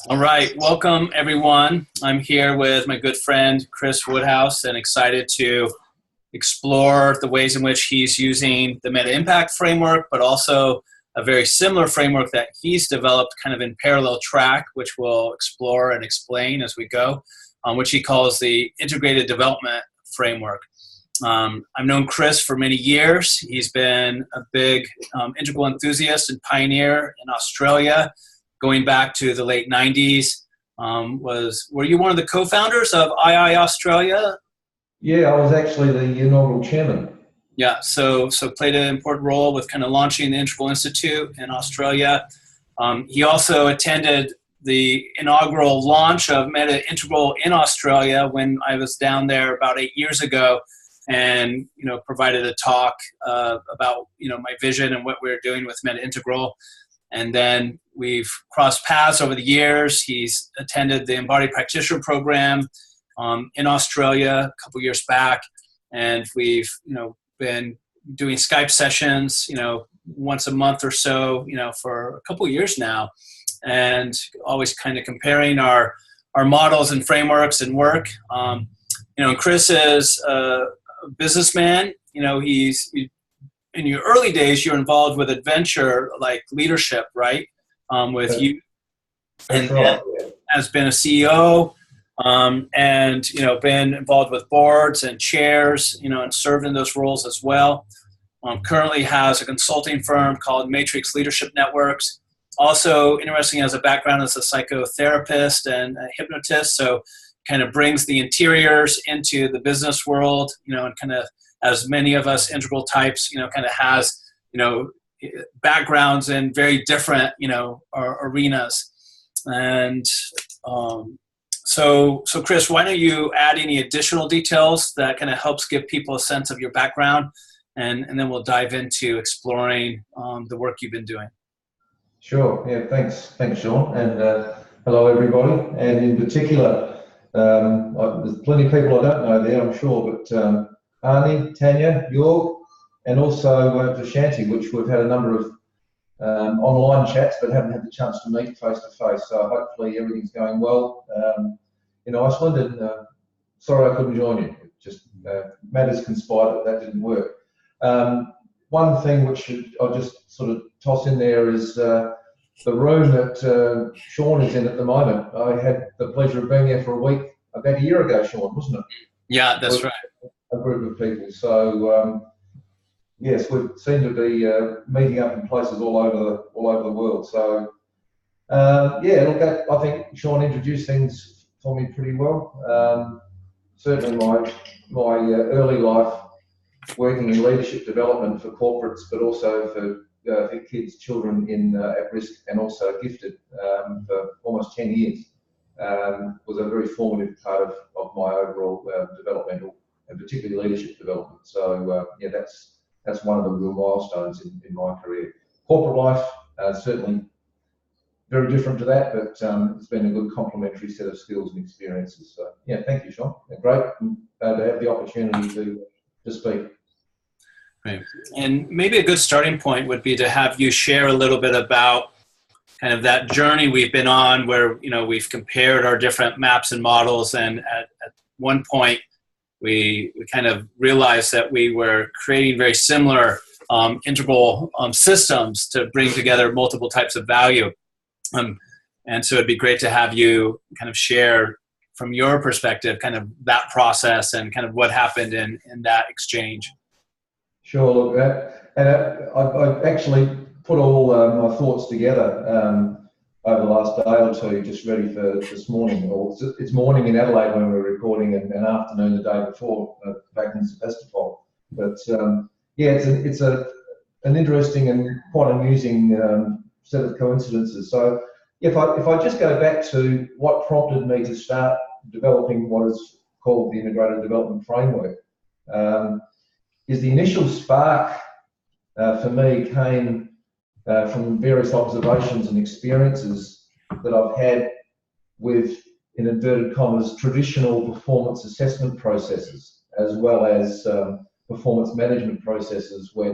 All right, welcome everyone. I'm here with my good friend Chris Woodhouse and excited to explore the ways in which he's using the MetaImpact framework, but also a very similar framework that he's developed kind of in parallel track, which we'll explore and explain as we go, which he calls the Integrated Development Framework. I've known Chris for many years. He's been a big integral enthusiast and pioneer in Australia, going back to the late 90s. Were you one of the co-founders of II Australia? Yeah, I was actually the inaugural chairman. Yeah, so played an important role with kind of launching the Integral Institute in Australia. He also attended the inaugural launch of Meta Integral in Australia when I was down there about 8 years ago, and provided a talk about my vision and what we're doing with Meta Integral. And then we've crossed paths over the years. He's attended the Embodied Practitioner Program in Australia a couple years back, and we've been doing Skype sessions once a month or so for a couple years now, and always kind of comparing our models and frameworks and work. Chris is a businessman. In your early days, you're involved with adventure like leadership, right? With you, and right. has been a CEO, and been involved with boards and chairs, and served in those roles as well. Currently has a consulting firm called Matrix Leadership Networks. Also, interesting, as a background as a psychotherapist and a hypnotist, so kind of brings the interiors into the business world, and kind of, as many of us integral types, kind of has, backgrounds in very different, arenas. And so Chris, why don't you add any additional details that kind of helps give people a sense of your background, and then we'll dive into exploring the work you've been doing. Sure. Yeah. Thanks, Sean. And hello, everybody. And in particular, there's plenty of people I don't know there, I'm sure, but Arnie, Tanya, York, and also Dushanti, which we've had a number of online chats, but haven't had the chance to meet face to face. So hopefully everything's going well. Iceland, and sorry I couldn't join you. It just matters conspired that didn't work. One thing which I'll just sort of toss in there is the room that Sean is in at the moment. I had the pleasure of being there for a week about a year ago, Sean, wasn't it? Yeah, that's right. A group of people. So yes, we seem to be meeting up in places all over the world. So look, I think Sean introduced things for me pretty well. Certainly my early life working in leadership development for corporates, but also for kids, children in at risk, and also gifted for almost 10 years was a very formative part of my overall developmental and particularly leadership development. So that's one of the real milestones in my career. Corporate life, certainly very different to that, but it's been a good complementary set of skills and experiences. So thank you, Sean. Great to have the opportunity to speak. Right. And maybe a good starting point would be to have you share a little bit about kind of that journey we've been on, where we've compared our different maps and models, and at one point we kind of realized that we were creating very similar integral systems to bring together multiple types of value. And so it'd be great to have you kind of share from your perspective kind of that process and kind of what happened in that exchange. Sure, look, I've actually put all my thoughts together over the last day or two, just ready for this morning. Or it's morning in Adelaide when we're recording, and afternoon the day before back in Sebastopol. But it's an interesting and quite amusing set of coincidences. So if I just go back to what prompted me to start developing what is called the Integrated Development Framework, is the initial spark for me came from various observations and experiences that I've had with, in inverted commas, traditional performance assessment processes, as well as performance management processes when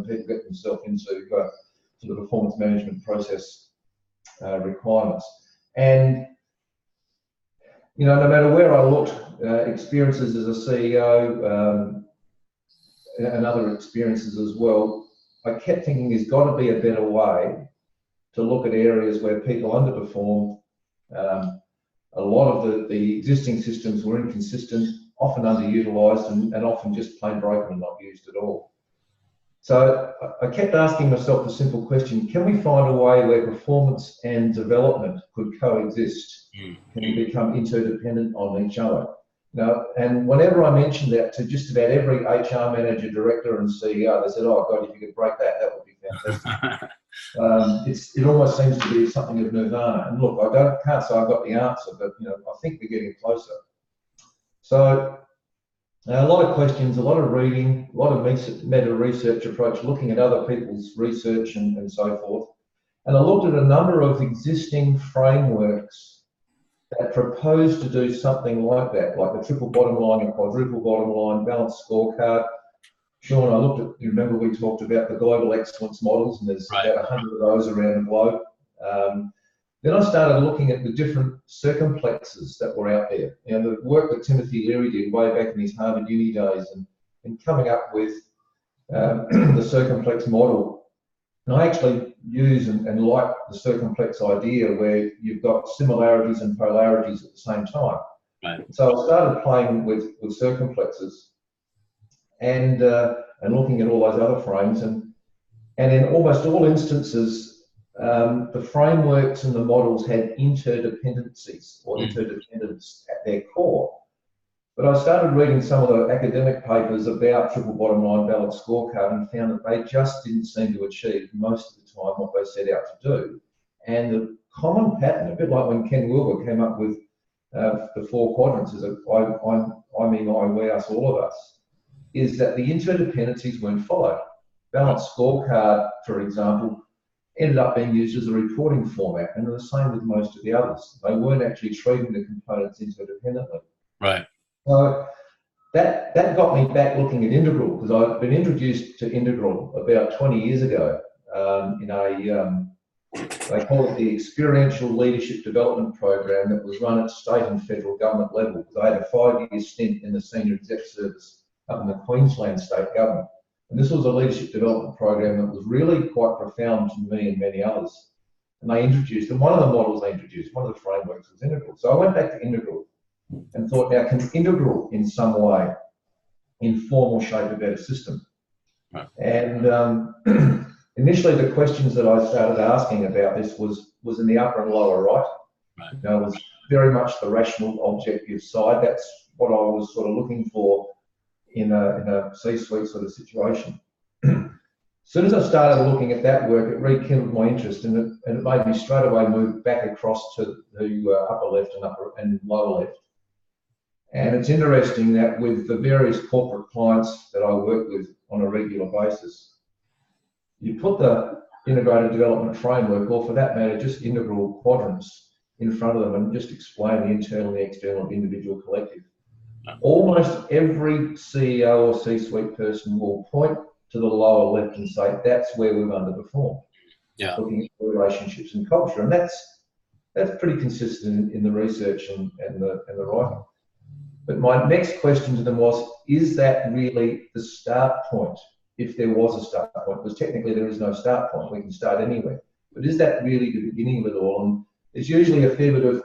people get themselves into the performance management process requirements. And, you know, no matter where I looked, experiences as a CEO and other experiences as well, I kept thinking there's got to be a better way to look at areas where people underperform. A lot of the existing systems were inconsistent, often underutilised, and often just plain broken and not used at all. So I kept asking myself the simple question, can we find a way where performance and development could coexist? Can we become interdependent on each other? You know, and whenever I mentioned that to just about every HR manager, director and CEO, they said, oh God, if you could break that, that would be fantastic. It almost seems to be something of nirvana. And look, can't say I've got the answer, but you know, I think we're getting closer. So a lot of questions, a lot of reading, a lot of meta research approach, looking at other people's research and so forth. And I looked at a number of existing frameworks that propose to do something like that, like the triple bottom line and quadruple bottom line, balanced scorecard. Sean, I looked at, you remember we talked about the global excellence models, and there's about 100 of those around the globe. Then I started looking at the different circumplexes that were out there. You know, the work that Timothy Leary did way back in his Harvard Uni days and coming up with the circumplex model. And I actually use and like the circumplex idea where you've got similarities and polarities at the same time. Right. So I started playing with circumplexes and looking at all those other frames, and in almost all instances, the frameworks and the models had interdependencies or interdependence at their core. But I started reading some of the academic papers about triple bottom line balanced scorecard and found that they just didn't seem to achieve most of the time what they set out to do. And the common pattern, a bit like when Ken Wilber came up with the 4 quadrants, is I mean, we, us, all of us, is that the interdependencies weren't followed. Balanced scorecard, for example, ended up being used as a reporting format, and the same with most of the others. They weren't actually treating the components interdependently. Right. So that got me back looking at Integral, because I'd been introduced to Integral about 20 years ago in a, they call it the Experiential Leadership Development Program that was run at state and federal government level. Because I had a 5-year stint in the senior exec service up in the Queensland state government. And this was a leadership development program that was really quite profound to me and many others. And they introduced, and one of the models they introduced, one of the frameworks was Integral. So I went back to Integral and thought, now can Integral in some way inform or shape a better system? Right. And initially the questions that I started asking about this was in the upper and lower right. Right. You know, it was very much the rational objective side. That's what I was sort of looking for in a C-suite sort of situation. As soon as I started looking at that work, it rekindled my interest, and it made me straight away move back across to the upper left and upper and lower left. And it's interesting that with the various corporate clients that I work with on a regular basis, you put the integrated development framework, or for that matter, just integral quadrants in front of them and just explain the internal and the external, individual, collective. Almost every CEO or C-suite person will point to the lower left and say, that's where we've underperformed. Yeah. Looking at relationships and culture. And that's pretty consistent in the research and the writing. But my next question to them was, is that really the start point? If there was a start point, because technically there is no start point, we can start anywhere. But is that really the beginning of it all? And there's usually a fair bit of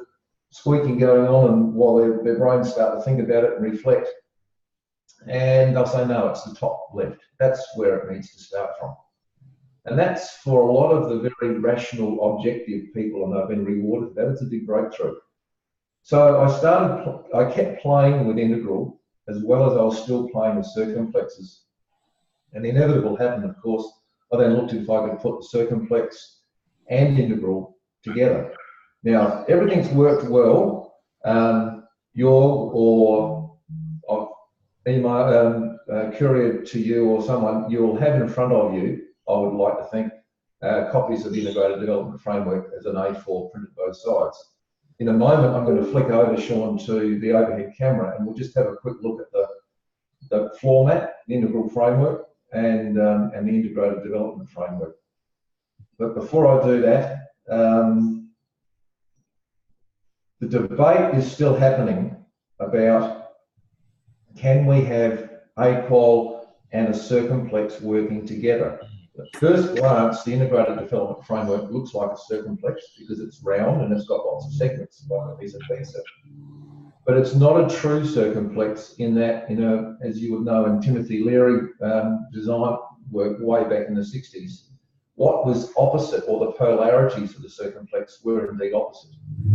squeaking going on, and while their brains start to think about it and reflect, and they'll say, no, it's the top left. That's where it needs to start from. And that's for a lot of the very rational, objective people, and they've been rewarded for that. It's a big breakthrough. So I kept playing with Integral as well as I was still playing with circumplexes. And the inevitable happened, of course. I then looked at if I could put the circumplex and Integral together. Now, everything's worked well. Courier to you or someone, you'll have in front of you, I would like to think, copies of the Integrated Development Framework as an A4 printed both sides. In a moment, I'm going to flick over, Sean, to the overhead camera, and we'll just have a quick look at the floor mat, the Integral Framework, and the Integrated Development Framework. But before I do that, the debate is still happening about, can we have AQUAL and a circumplex working together? At first glance, the integrated development framework looks like a circumplex because it's round and it's got lots of segments, like a piece of pizza. But it's not a true circumplex in that, as you would know, in Timothy Leary design work way back in the 60s, what was opposite, or the polarities of the circumplex, were indeed opposite.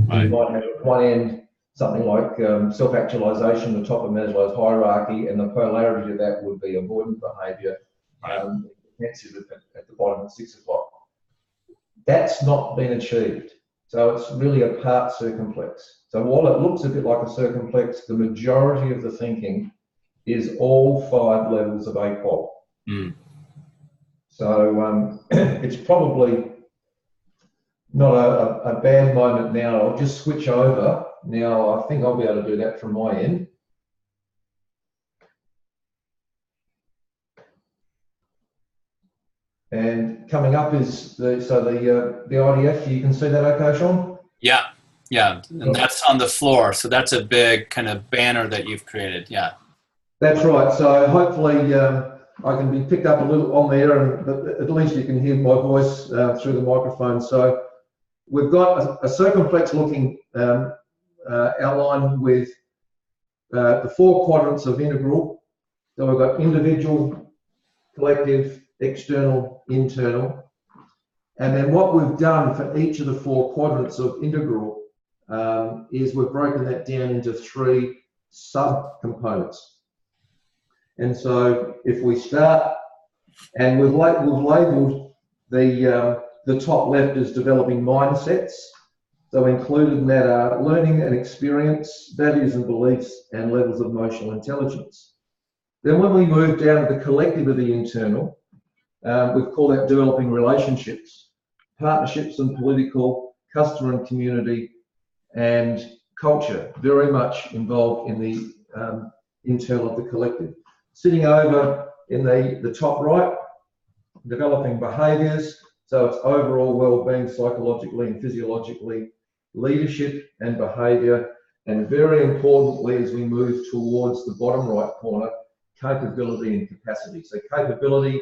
Right. You might have at one end something like self-actualization, the top of Maslow's hierarchy, and the polarity to that would be avoidant behaviour, defensive at the bottom at 6 o'clock. That's not been achieved. So it's really a part circumplex. So while it looks a bit like a circumplex, the majority of the thinking is all 5 levels of AQUAL. Mm. So it's probably not a bad moment now. I'll just switch over. Now, I think I'll be able to do that from my end. And coming up is the IDF. You can see that okay, Sean? Yeah, yeah, and that's on the floor. So that's a big kind of banner that you've created. Yeah. That's right. So hopefully I can be picked up a little on there, and at least you can hear my voice through the microphone. So we've got a circumplex looking outline with the 4 quadrants of integral. So we've got individual, collective, external, internal. And then what we've done for each of the 4 quadrants of integral is we've broken that down into 3 sub-components. And so if we start, and we've labelled the top left as developing mindsets. So included in that are learning and experience, values and beliefs, and levels of emotional intelligence. Then when we move down to the collective of the internal, we've called that developing relationships, partnerships and political, customer and community, and culture, very much involved in the internal of the collective. Sitting over in the top right, developing behaviours, so it's overall well-being psychologically and physiologically, leadership and behaviour, and very importantly, as we move towards the bottom right corner, capability and capacity. So capability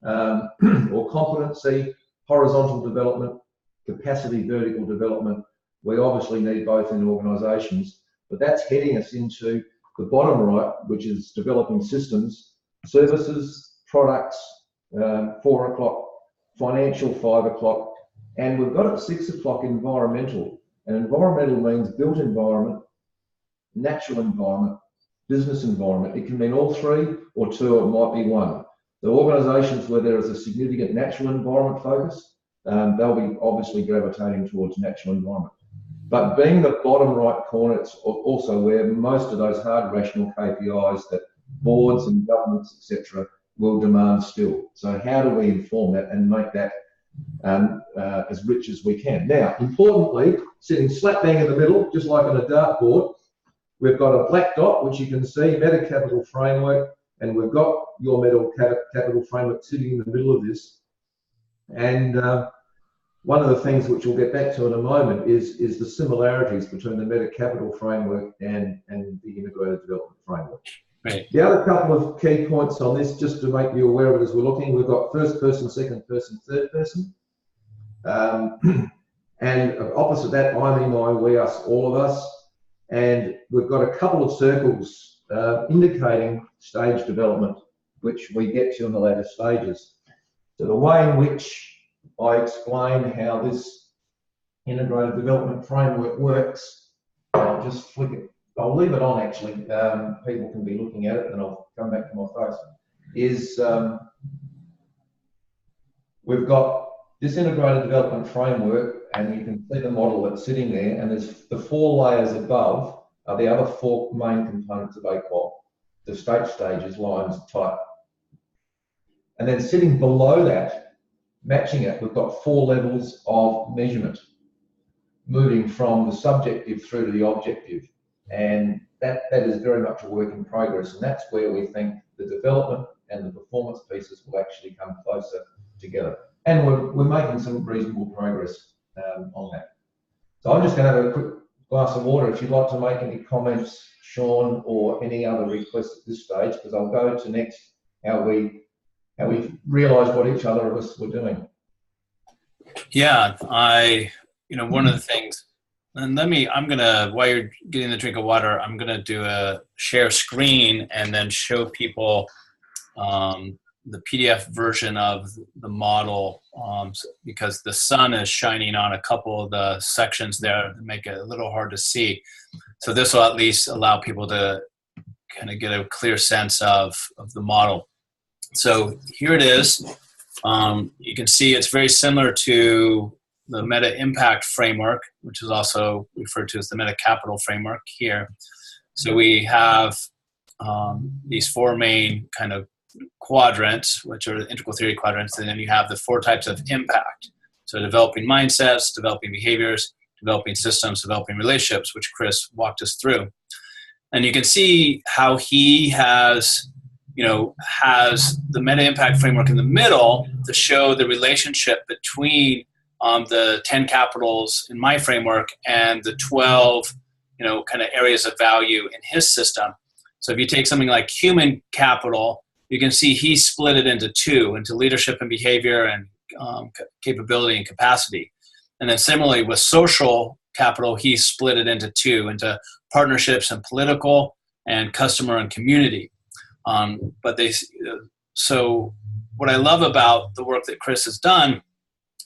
or competency, horizontal development, capacity, vertical development. We obviously need both in organisations, but that's heading us into the bottom right, which is developing systems, services, products, 4 o'clock, financial 5 o'clock, and we've got at 6 o'clock environmental. And environmental means built environment, natural environment, business environment. It can mean all 3 or 2, or it might be 1. The organisations where there is a significant natural environment focus, they'll be obviously gravitating towards natural environment. But being the bottom right corner, it's also where most of those hard rational KPIs that boards and governments, etc., will demand still. So how do we inform that and make that as rich as we can? Now, importantly, sitting slap bang in the middle, just like on a dartboard, we've got a black dot, which you can see, Meta Capital Framework, and we've got your Meta Capital Framework sitting in the middle of this. And one of the things which we'll get back to in a moment is the similarities between the Meta Capital Framework and the Integrated Development Framework. Right. The other couple of key points on this, just to make you aware of it as we're looking, we've got first person, second person, third person. And opposite that, I, me, my, we, us, all of us. And we've got a couple of circles indicating stage development, which we get to in the later stages. So the way in which I explain how this integrated development framework works, I'll just flick it. I'll leave it on actually. People can be looking at it, and I'll come back to my face. Is we've got this integrated development framework, and you can see the model that's sitting there, and there's the 4 layers above are the other 4 main components of AQUAL. The state stages, lines, type. And then sitting below that, matching it, we've got 4 levels of measurement, moving from the subjective through to the objective. And that is very much a work in progress, and that's where we think the development and the performance pieces will actually come closer together. And we're making some reasonable progress on that. So I'm just going to have a quick glass of water if you'd like to make any comments, Sean, or any other requests at this stage, because I'll go to next how we realise what each other of us were doing. Yeah, one of the things, and I'm gonna, while you're getting the drink of water, I'm gonna do a share screen and then show people the PDF version of the model, because the sun is shining on a couple of the sections there to make it a little hard to see. So this will at least allow people to kind of get a clear sense of the model. So here it is. You can see it's very similar to the MetaImpact framework, which is also referred to as the MetaCapital framework here. So we have these four main kind of quadrants, which are the integral theory quadrants, and then you have the four types of impact. So developing mindsets, developing behaviors, developing systems, developing relationships, which Chris walked us through. And you can see how he has the MetaImpact framework in the middle to show the relationship between the 10 capitals in my framework and the 12, kind of areas of value in his system. So if you take something like human capital, you can see he split it into two, into leadership and behavior and capability and capacity. And then similarly with social capital, he split it into two, into partnerships and political, and customer and community. So what I love about the work that Chris has done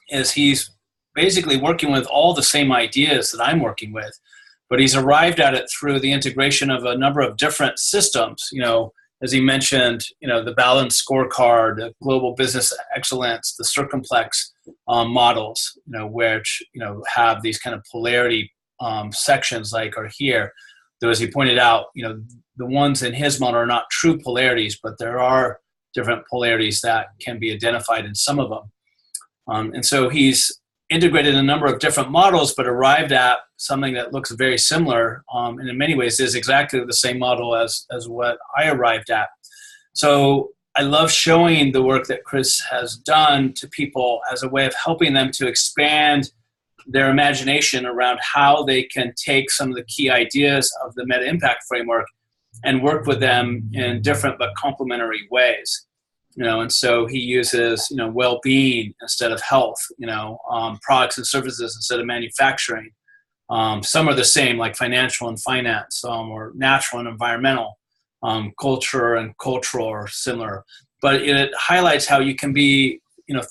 is he's basically working with all the same ideas that I'm working with, but he's arrived at it through the integration of a number of different systems. As he mentioned, the balanced scorecard, the global business excellence, the circumplex models, which have these kind of polarity sections like are here. Though as he pointed out, the ones in his model are not true polarities, but there are different polarities that can be identified in some of them. And so he's integrated a number of different models, but arrived at something that looks very similar, and in many ways is exactly the same model as what I arrived at. So I love showing the work that Chris has done to people as a way of helping them to expand their imagination around how they can take some of the key ideas of the MetaImpact framework and work with them in different but complementary ways. And so he uses, well-being instead of health, products and services instead of manufacturing. Some are the same, like financial and finance, or natural and environmental, culture and cultural are similar. But it highlights how you can be,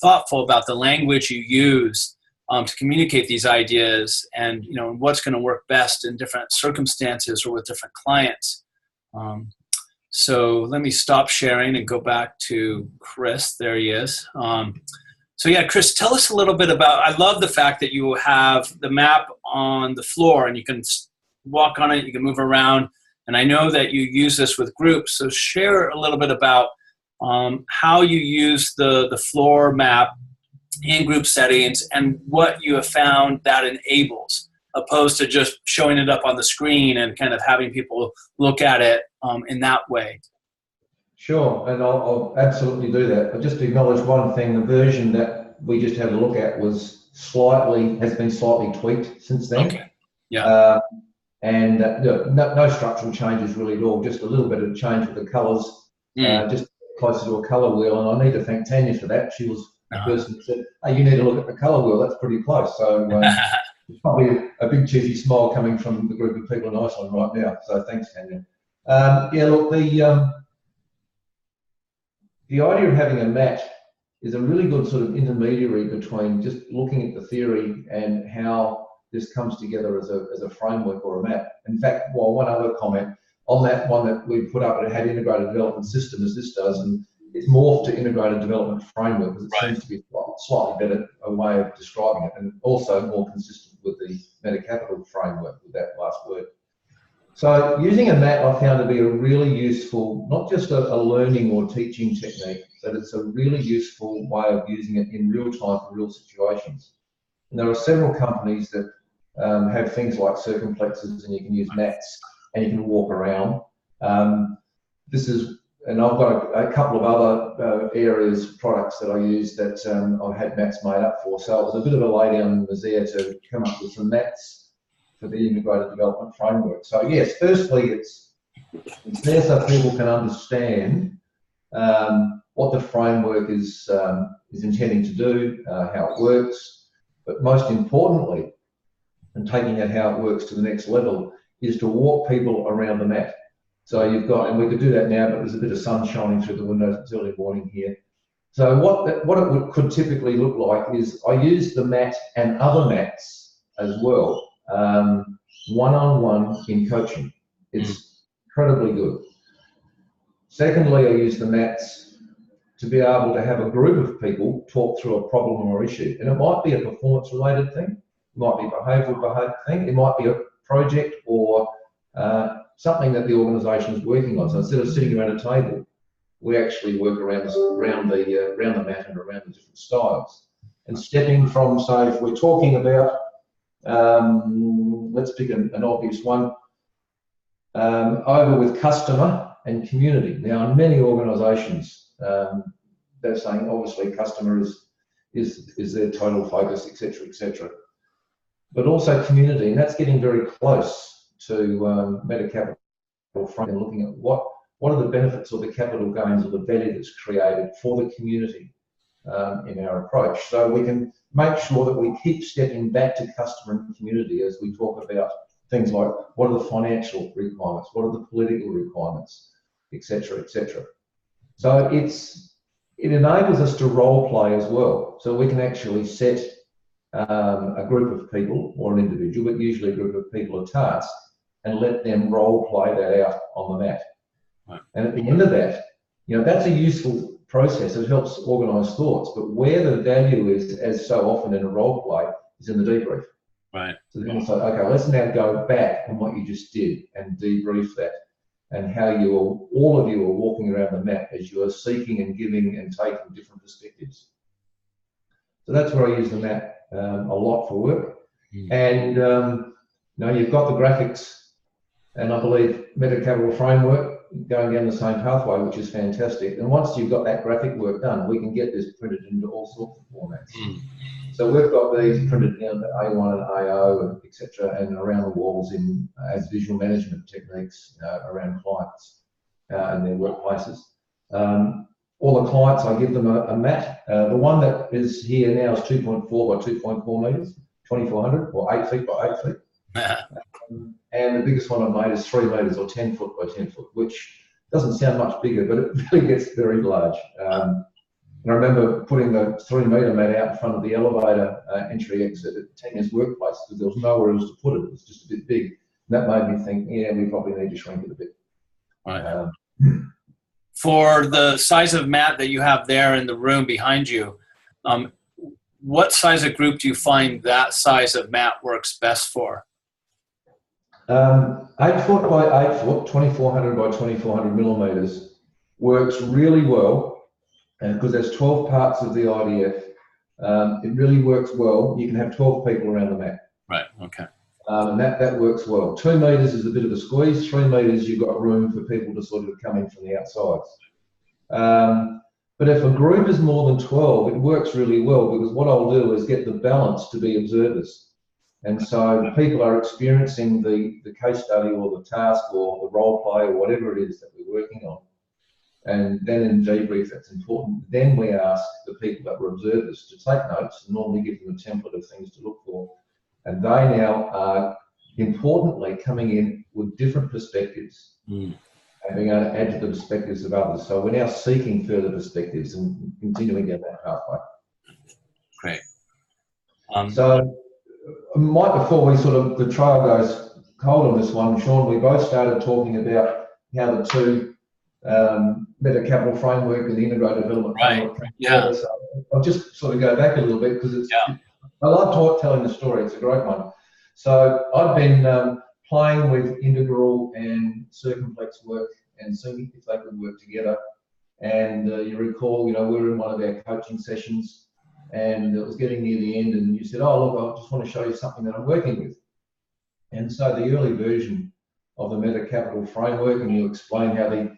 thoughtful about the language you use to communicate these ideas, and what's going to work best in different circumstances or with different clients. So let me stop sharing and go back to Chris. There he is. So yeah, Chris, tell us a little bit about, I love the fact that you have the map on the floor and you can walk on it, you can move around. And I know that you use this with groups. So share a little bit about how you use the floor map in group settings and what you have found that enables, opposed to just showing it up on the screen and kind of having people look at it in that way. Sure, and I'll absolutely do that. I'll just acknowledge one thing. The version that we just had a look at has been slightly tweaked since then. Okay. Yeah. No structural changes really at all, just a little bit of change with the colours, just closer to a colour wheel. And I need to thank Tanya for that. She was the person who said, hey, you need to look at the colour wheel, that's pretty close. So there's probably a big cheesy smile coming from the group of people in Iceland right now. So thanks, Tanya. Look, the idea of having a mat is a really good sort of intermediary between just looking at the theory and how this comes together as a framework or a map. In fact, one other comment on that one that we put up, it had integrated development system as this does, and it's morphed to integrated development framework because it seems to be a slightly better way of describing it, and also more consistent with the MetaCapital framework with that last word. So using a mat I found to be a really useful, not just a learning or teaching technique, but it's a really useful way of using it in real time for real situations. And there are several companies that have things like circumplexes, and you can use mats and you can walk around. And I've got a couple of other products that I use that I've had mats made up for. So it was a bit of a lay down in the Mazia to come up with some mats for the integrated development framework. So yes, firstly, it's there so people can understand what the framework is intending to do, how it works, but most importantly, and taking it how it works to the next level, is to walk people around the mat. So you've got, and we could do that now, but there's a bit of sun shining through the windows. It's early morning here. So what it could typically look like is I use the mat and other mats as well, one-on-one in coaching. It's incredibly good. Secondly, I use the mats to be able to have a group of people talk through a problem or issue. And it might be a performance-related thing, it might be a behavioural thing, it might be a project or something that the organisation is working on. So instead of sitting around a table, we actually work around the mat and around the different styles. And stepping from, say, if we're talking about, let's pick an obvious one, over with customer and community. Now, in many organisations, they're saying obviously customer is their total focus, etc., etc. But also community, and that's getting very close to MetaCapital front and looking at what are the benefits or the capital gains or the value that's created for the community in our approach. So we can make sure that we keep stepping back to customer and community as we talk about things like what are the financial requirements, what are the political requirements, etc., etc. So it enables us to role play as well. So we can actually set a group of people or an individual, but usually a group of people, a task, and let them role play that out on the mat. Right. And at the end of that, that's a useful process. It helps organise thoughts. But where the value is, as so often in a role play, is in the debrief. Right. So then it's like, okay, let's now go back on what you just did and debrief that, and how all of you are walking around the mat as you are seeking and giving and taking different perspectives. So that's where I use the mat a lot for work. And you've got the graphics, and I believe MetaCapital framework going down the same pathway, which is fantastic. And once you've got that graphic work done, we can get this printed into all sorts of formats. So we've got these printed down to A1 and AO, and etc., and around the walls as visual management techniques around clients and their workplaces. All the clients, I give them a mat. The one that is here now is 2.4 by 2.4 metres, 2,400, or 8 feet by 8 feet. And the biggest one I've made is 3 metres or 10 foot by 10 foot, which doesn't sound much bigger, but it really gets very large. And I remember putting the 3 metre mat out in front of the elevator entry exit at Tanya's workplace because there was nowhere else to put it. It was just a bit big. And that made me think, yeah, we probably need to shrink it a bit. Right. For the size of mat that you have there in the room behind you, what size of group do you find that size of mat works best for? 8 foot by 8 foot, 2,400 by 2,400 millimetres works really well. And because there's 12 parts of the IDF, it really works well. You can have 12 people around the mat. Right, okay. And that works well. 2 metres is a bit of a squeeze. 3 metres, you've got room for people to sort of come in from the outsides. But if a group is more than 12, it works really well because what I'll do is get the balance to be observers. And so people are experiencing the case study or the task or the role play or whatever it is that we're working on. And then in debrief, that's important. Then we ask the people that were observers to take notes and normally give them a template of things to look for. And they now are, importantly, coming in with different perspectives and being able to add to the perspectives of others. So we're now seeking further perspectives and continuing down that pathway. Great. So, Mike, before the trial goes cold on this one, Sean, we both started talking about how the two MetaCapital framework and the integrated development framework. Yeah. So I'll just sort of go back a little bit because I love telling the story. It's a great one. So I've been playing with integral and circumflex work and seeing if they could work together. And you recall, we were in one of our coaching sessions and it was getting near the end and you said, oh, look, I just want to show you something that I'm working with. And so the early version of the MetaCapital framework, and you explain how the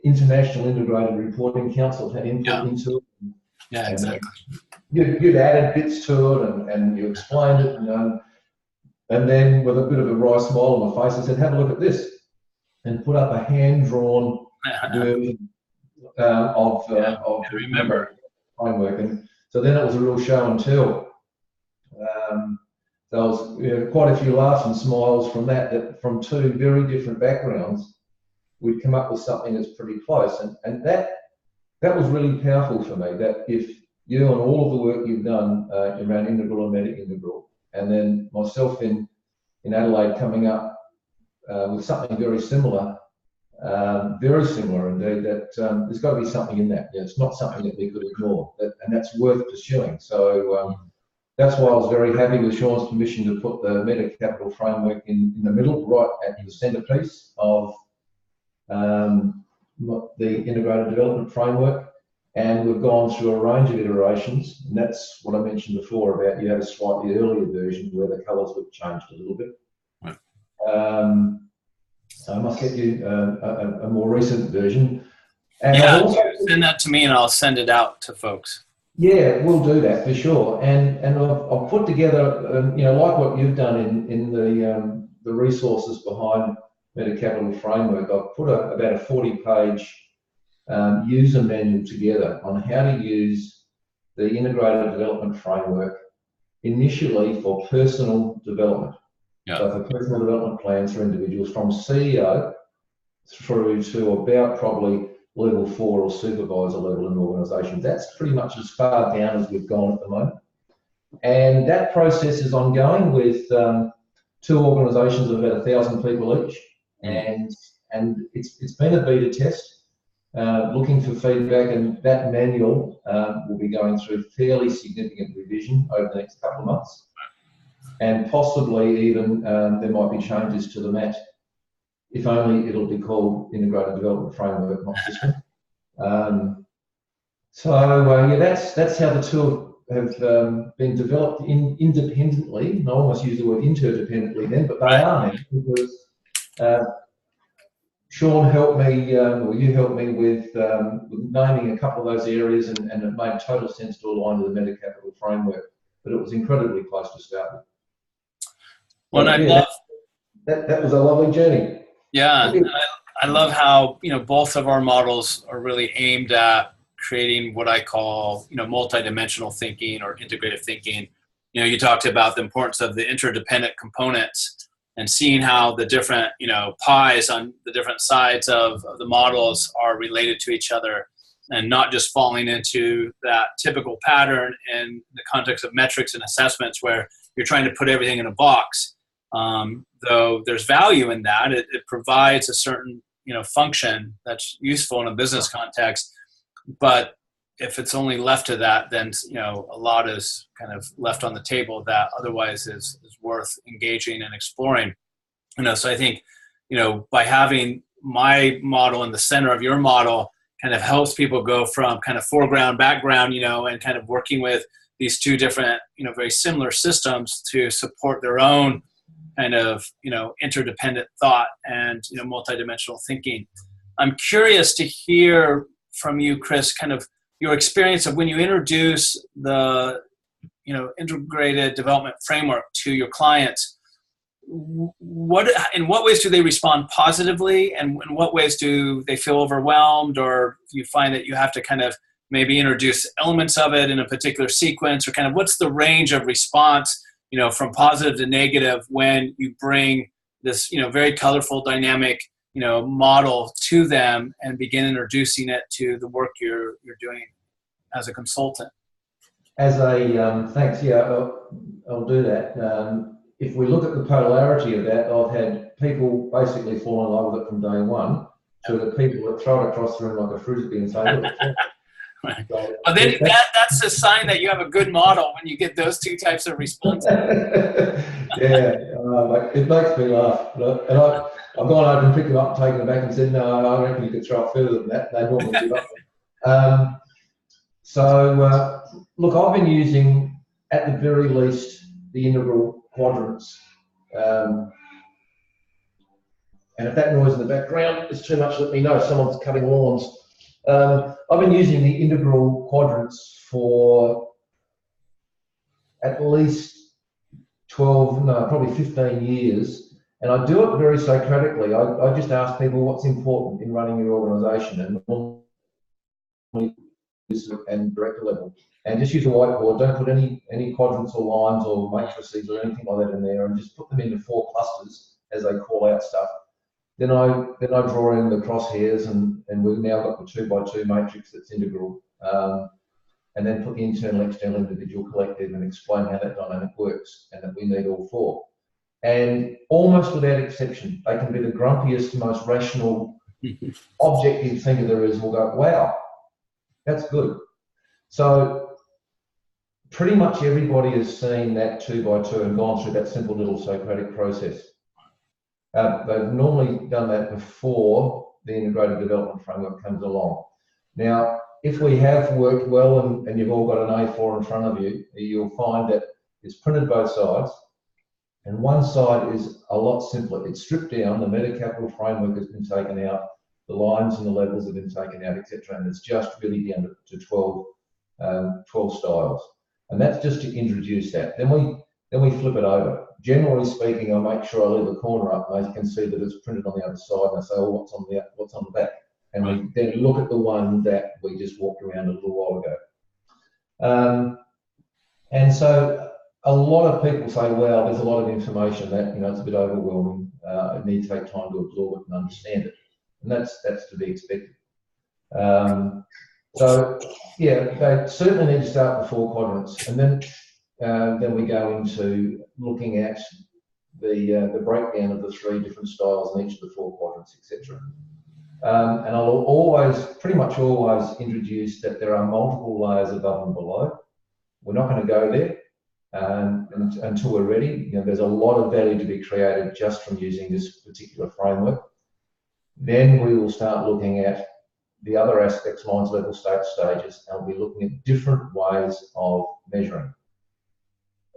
International Integrated Reporting Council had input into it. Yeah, exactly. You'd added bits to it and you explained it. And And then with a bit of a wry smile on my face, I said, have a look at this, and put up a hand-drawn version of I remember. framework. And so then it was a real show and tell. There was quite a few laughs and smiles from that from two very different backgrounds, we'd come up with something that's pretty close. And that was really powerful for me, that if you and all of the work you've done around integral and meta-integral, and then myself in Adelaide coming up with something very similar indeed, that there's got to be something in that. It's not something that we could ignore, and that's worth pursuing. So that's why I was very happy with Sean's permission to put the Meta Capital Framework in the middle, right at the centrepiece of the Integrated Development Framework. And we've gone through a range of iterations, and that's what I mentioned before about you had a slightly earlier version where the colours were changed a little bit. Right. I must get you a more recent version. And yeah, also, send that to me and I'll send it out to folks. Yeah, we'll do that for sure. And I've put together, like what you've done in the resources behind Meta Capital Framework. I've put about a 40-page user manual together on how to use the Integrated Development Framework initially for personal development. Yeah. So for personal development plans for individuals from CEO through to about probably level 4 or supervisor level in organisations. That's pretty much as far down as we've gone at the moment. And that process is ongoing with 2 organisations of about 1,000 people each. And it's been a beta test, looking for feedback, and that manual will be going through fairly significant revision over the next couple of months. And possibly even there might be changes to the MAT. If only it'll be called Integrated Development Framework, not System. That's how the two have been developed independently. And I almost use the word interdependently then, but they are now, because Sean helped me, or you helped me with naming a couple of those areas, and it made total sense to align to the Meta Capital Framework. But it was incredibly close to start with. Well, that was a lovely journey. Yeah, I love how both of our models are really aimed at creating what I call multidimensional thinking or integrative thinking. You talked about the importance of the interdependent components and seeing how the different pies on the different sides of the models are related to each other, and not just falling into that typical pattern in the context of metrics and assessments where you're trying to put everything in a box. Though there's value in that, it provides a certain function that's useful in a business context. But if it's only left to that, then a lot is kind of left on the table that otherwise is worth engaging and exploring. So I think by having my model in the center of your model kind of helps people go from kind of foreground, background, and kind of working with these two different very similar systems to support their own kind of interdependent thought and multidimensional thinking. I'm curious to hear from you, Chris, kind of your experience of when you introduce the integrated development framework to your clients. In what ways do they respond positively, and in what ways do they feel overwhelmed, or you find that you have to kind of maybe introduce elements of it in a particular sequence, or kind of what's the range of response from positive to negative when you bring this, very colorful, dynamic, model to them and begin introducing it to the work you're doing as a consultant? As a thanks, I'll do that. If we look at the polarity of that, I've had people basically fall in love with it from day one, to the people that throw it across the room like a frisbee and say, look, right. Well, then that's a sign that you have a good model when you get those two types of responses. It makes me laugh. And I've gone over and picked them up, taken them back, and said, no, I reckon you could throw it further than that. They normally give up. Look, I've been using, at the very least, the integral quadrants. And if that noise in the background is too much, let me know. Someone's cutting lawns. I've been using the integral quadrants for at least probably 15 years. And I do it very Socratically. I just ask people what's important in running your organisation, and director level. And just use a whiteboard. Don't put any quadrants or lines or matrices or anything like that in there, and just put them into 4 clusters as they call out stuff. Then I draw in the crosshairs, and we've now got the 2x2 matrix that's integral. And then put the internal, external, individual, collective, and explain how that dynamic works, and that we need all 4. And almost without exception, they can be the grumpiest, most rational, objective thinker there is. Will go, wow, that's good. So pretty much everybody has seen that 2x2 and gone through that simple little Socratic process. They've normally done that before the integrated development framework comes along. Now, if we have worked well and you've all got an A4 in front of you, you'll find that it's printed both sides, and one side is a lot simpler. It's stripped down, the meta capital framework has been taken out, the lines and the levels have been taken out, etc. And it's just really down to 12 styles. And that's just to introduce that. Then we flip it over. Generally speaking, I make sure I leave a corner up and they can see that it's printed on the other side, and I say, well, what's on the back? And we then look at the one that we just walked around a little while ago. And so a lot of people say, well, there's a lot of information that, it's a bit overwhelming. I need to take time to absorb it and understand it. And that's to be expected. So yeah, they certainly need to start with 4 quadrants, and then we go into looking at the breakdown of the 3 different styles in each of the 4 quadrants, etc. And I'll pretty much always introduce that there are multiple layers above and below. We're not going to go there until we're ready. There's a lot of value to be created just from using this particular framework. Then we will start looking at the other aspects, lines, levels, states, stages, and we'll be looking at different ways of measuring.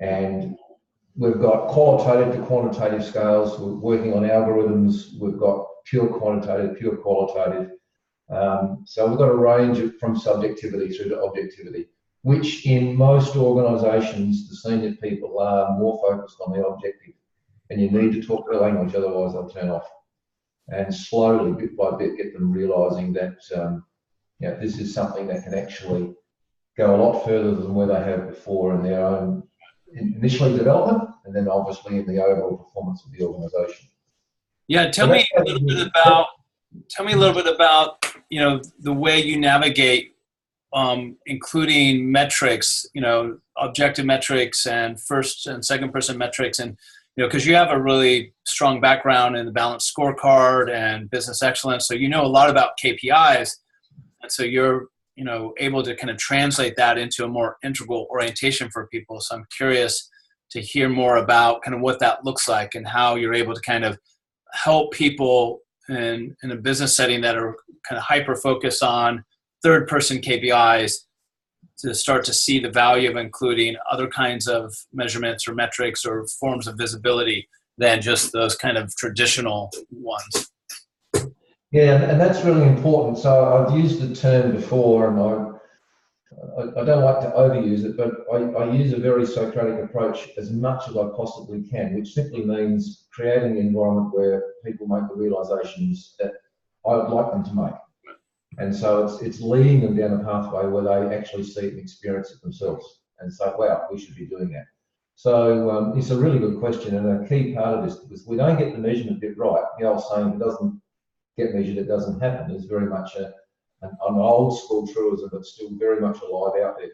And we've got qualitative to quantitative scales. We're working on algorithms. We've got pure quantitative, pure qualitative. So we've got a range from subjectivity through to objectivity, which in most organisations, the senior people are more focused on the objective. And you need to talk their language, otherwise they'll turn off. And slowly, bit by bit, get them realising that this is something that can actually go a lot further than where they have before in their own initially development, and then obviously in the overall performance of the organisation. Yeah, tell me a little bit about the way you navigate, including metrics, objective metrics and first and second person metrics, and because you have a really strong background in the balanced scorecard and business excellence, so you know a lot about KPIs, and so you're able to kind of translate that into a more integral orientation for people. So I'm curious to hear more about kind of what that looks like and how you're able to kind of help people in a business setting that are kind of hyper focused on third person KPIs to start to see the value of including other kinds of measurements or metrics or forms of visibility than just those kind of traditional ones. Yeah, and that's really important. So I've used the term before, and I don't like to overuse it, but I use a very Socratic approach as much as I possibly can, which simply means creating an environment where people make the realizations that I would like them to make. And so it's leading them down a pathway where they actually see it and experience it themselves and say, wow, we should be doing that. So it's a really good question, and a key part of this, because we don't get the measurement bit right. The old saying, if it doesn't get measured, it doesn't happen, is very much an old school truism, but still very much alive out there.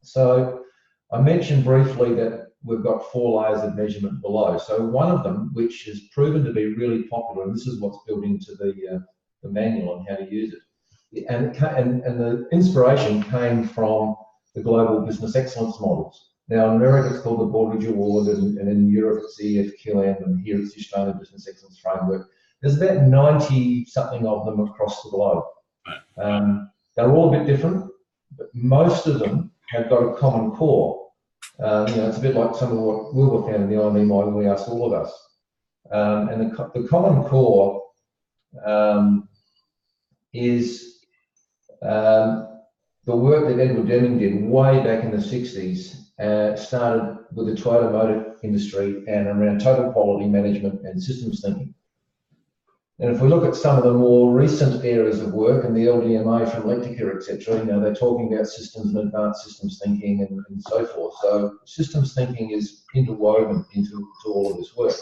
So I mentioned briefly that we've got 4 layers of measurement below. So one of them, which has proven to be really popular, and this is what's built into the manual on how to use it, and the inspiration came from the global business excellence models. Now in America it's called the Baldrige Award, and in Europe it's the EFQM, and here it's the Australian Business Excellence Framework. There's about 90 something of them across the globe. They're all a bit different, but most of them have got a common core. It's a bit like some of what Wilbur found in the IME model we asked all of us. And the common core is the work that Edward Deming did way back in the 60s. Started with the Toyota industry and around total quality management and systems thinking. And if we look at some of the more recent areas of work and the LDMA from Electica, etc., they're talking about systems and advanced systems thinking and so forth. So systems thinking is interwoven into all of this work.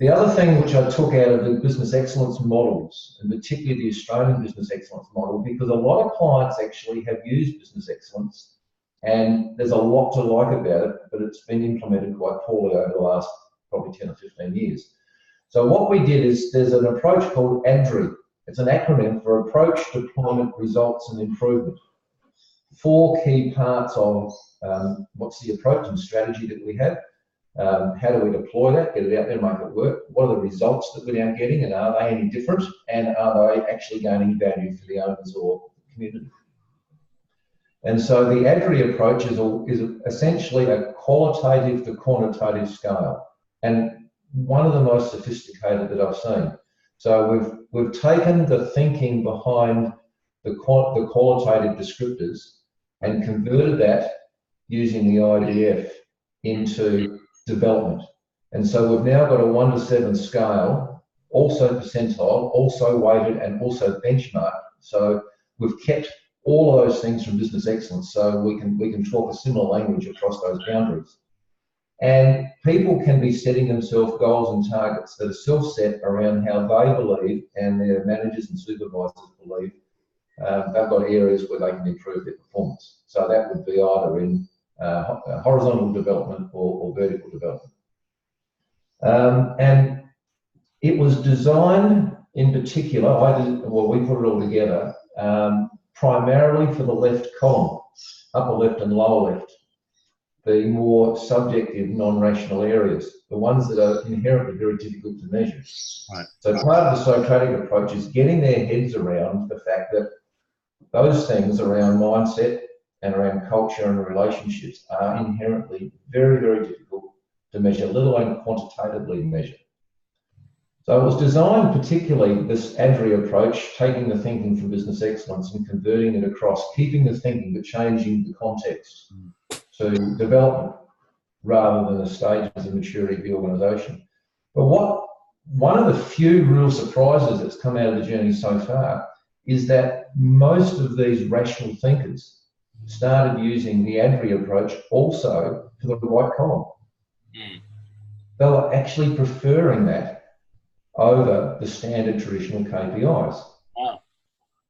The other thing which I took out of the business excellence models, and particularly the Australian business excellence model, because a lot of clients actually have used business excellence, and there's a lot to like about it, but it's been implemented quite poorly over the last probably 10 or 15 years. So what we did is there's an approach called ADRI. It's an acronym for Approach, Deployment, Results and Improvement. 4 key parts of what's the approach and strategy that we have. How do we deploy that, get it out there, make it work? What are the results that we're now getting, and are they any different? And are they actually gaining value for the owners or the community? And so the ADRI approach is essentially a qualitative to quantitative scale, and one of the most sophisticated that I've seen. So we've taken the thinking behind the qualitative descriptors and converted that using the IDF into development. And so we've now got a 1 to 7 scale, also percentile, also weighted, and also benchmarked. So we've kept all of those things from business excellence, so we can talk a similar language across those boundaries. And people can be setting themselves goals and targets that are self-set around how they believe, and their managers and supervisors believe they've got areas where they can improve their performance. So that would be either in horizontal development or vertical development. And it was designed in particular, we put it all together, primarily for the left column, upper left and lower left, the more subjective, non-rational areas, the ones that are inherently very difficult to measure. Right. So part of the Socratic approach is getting their heads around the fact that those things around mindset and around culture and relationships are inherently very, very difficult to measure, let alone quantitatively measure. So it was designed particularly, this ADRI approach, taking the thinking from business excellence and converting it across, keeping the thinking but changing the context to development rather than the stages of maturity of the organisation. But one of the few real surprises that's come out of the journey so far is that most of these rational thinkers started using the ADRI approach also for the right column. They were actually preferring that over the standard traditional KPIs. Wow.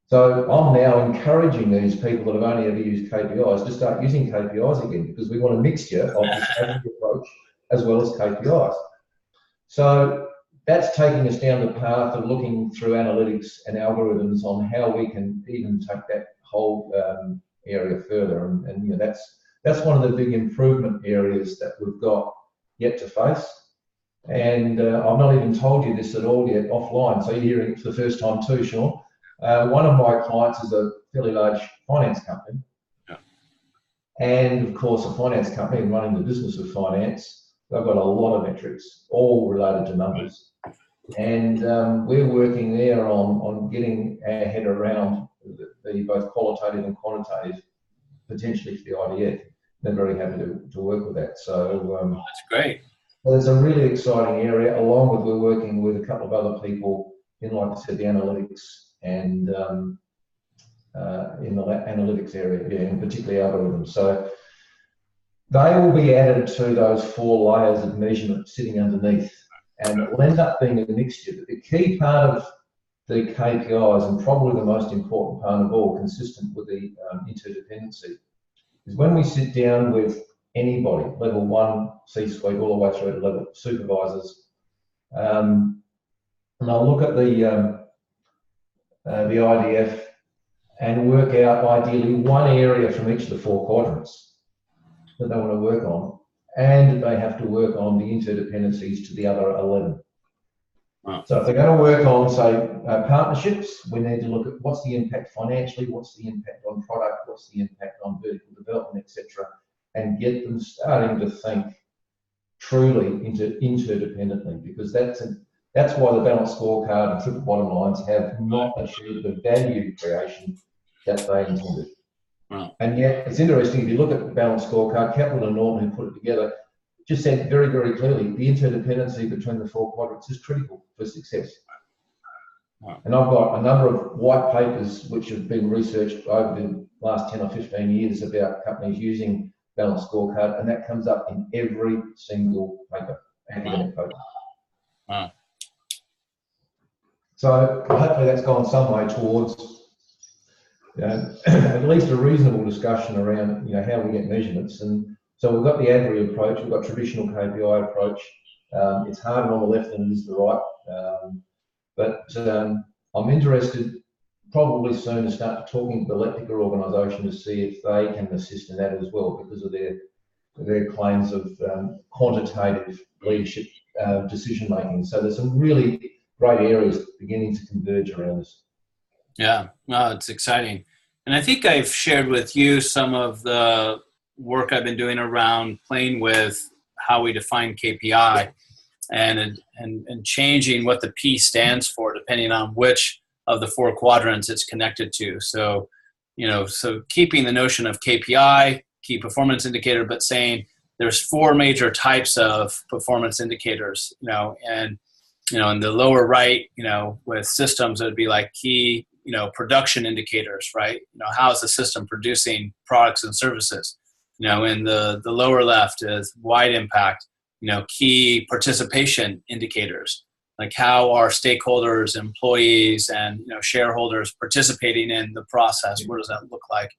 So I'm now encouraging these people that have only ever used KPIs to start using KPIs again, because we want a mixture of this ADRI approach as well as KPIs. So that's taking us down the path of looking through analytics and algorithms on how we can even take that whole area further. And that's one of the big improvement areas that we've got yet to face. And I've not even told you this at all yet offline, so you're hearing it for the first time too, Sean. One of my clients is a fairly large finance company. Yeah. And of course, a finance company and running the business of finance, they've got a lot of metrics, all related to numbers. And we're working there on getting our head around the both qualitative and quantitative, potentially for the IDF. They're very happy to work with that. So that's great. Well, it's a really exciting area, along with we're working with a couple of other people in, like I said, the analytics and in the analytics area, yeah, and particularly algorithms. So they will be added to those 4 layers of measurement sitting underneath, and it will end up being a mixture. But the key part of the KPIs, and probably the most important part of all, consistent with the interdependency, is when we sit down with anybody, level 1, C-suite, all the way through to level supervisors, and they'll look at the IDF and work out ideally one area from each of the 4 quadrants that they want to work on, and they have to work on the interdependencies to the other 11. Wow. So if they're going to work on, say, partnerships, we need to look at what's the impact financially, what's the impact on product, what's the impact on vertical development, etc., and get them starting to think truly interdependently, because that's why the balanced scorecard and triple bottom lines have not achieved the value creation that they intended. Wow. And yet, it's interesting, if you look at the balanced scorecard, Capital and Norton, who put it together, just said very, very clearly, the interdependency between the 4 quadrants is critical for success. Wow. And I've got a number of white papers which have been researched over the last 10 or 15 years about companies using balanced scorecard, and that comes up in every single paper, academic paper. Wow. So hopefully that's gone some way towards, you know, at least a reasonable discussion around, you know, how we get measurements. And so we've got the ADRI approach, we've got traditional KPI approach. It's harder on the left than it is the right. But I'm interested probably soon to start talking to the Leptica organisation to see if they can assist in that as well, because of their claims of quantitative leadership decision making. So there's some really great areas beginning to converge around this. Yeah, no, it's exciting. And I think I've shared with you some of the work I've been doing around playing with how we define KPI and changing what the P stands for depending on which of the 4 quadrants it's connected to. So, you know, so keeping the notion of KPI, key performance indicator, but saying there's 4 major types of performance indicators, you know, and, you know, in the lower right, you know, with systems, it would be like key, you know, production indicators, right? You know, how is the system producing products and services? You know, in the lower left is wide impact, you know, key participation indicators, like how are stakeholders, employees, and, you know, shareholders participating in the process? What does that look like?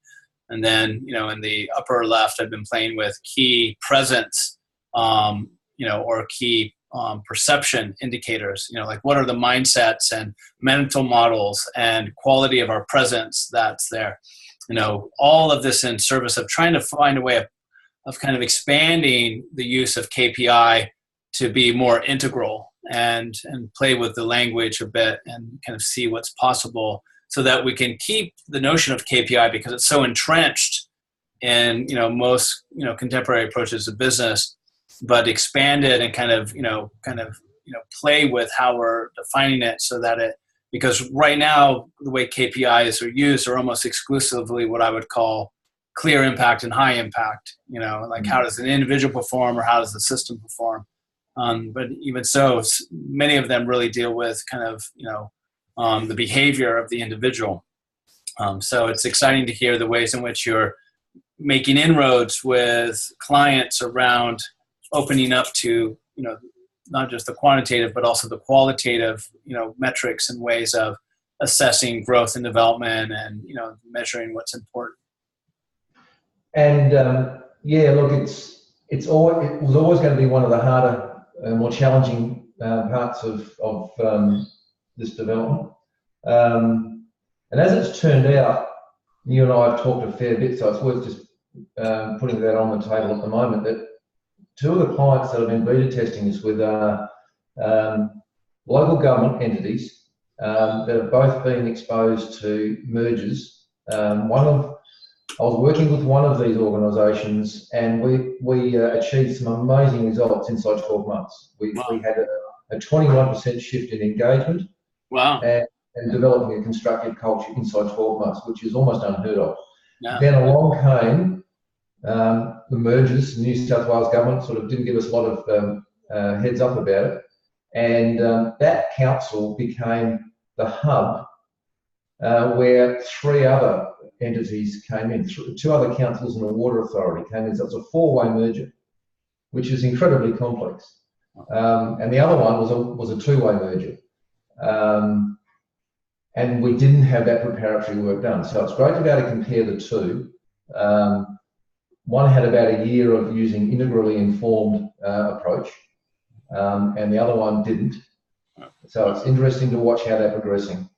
And then, you know, in the upper left, I've been playing with key presence, you know, or key perception indicators, you know, like what are the mindsets and mental models and quality of our presence that's there. You know, all of this in service of trying to find a way of kind of expanding the use of KPI to be more integral and play with the language a bit and kind of see what's possible so that we can keep the notion of KPI because it's so entrenched in, you know, most, you know, contemporary approaches to business, but expand it and kind of play with how we're defining it so that it, because right now the way KPIs are used are almost exclusively what I would call clear impact and high impact, you know, like how does an individual perform or how does the system perform? But even so, many of them really deal with kind of, you know, the behavior of the individual. So it's exciting to hear the ways in which you're making inroads with clients around opening up to, you know, not just the quantitative, but also the qualitative, you know, metrics and ways of assessing growth and development and, you know, measuring what's important. And yeah, look, it was always going to be one of the harder, more challenging parts of this development. And as it's turned out, you and I have talked a fair bit, so it's worth just putting that on the table at the moment, that 2 of the clients that have been beta testing this with are local government entities that have both been exposed to mergers. I was working with one of these organisations, and we achieved some amazing results inside 12 months. We had a 21% shift in engagement. Wow. And developing a constructive culture inside 12 months, which is almost unheard of. Yeah. Then along came the mergers. The New South Wales government sort of didn't give us a lot of heads up about it. And that council became the hub where 3 other entities came in. 2 other councils and a water authority came in. So it's a 4-way merger, which is incredibly complex. And the other one was a 2-way merger. And we didn't have that preparatory work done. So it's great to be able to compare the 2. One had about a year of using integrally informed approach, and the other one didn't. So it's interesting to watch how they're progressing.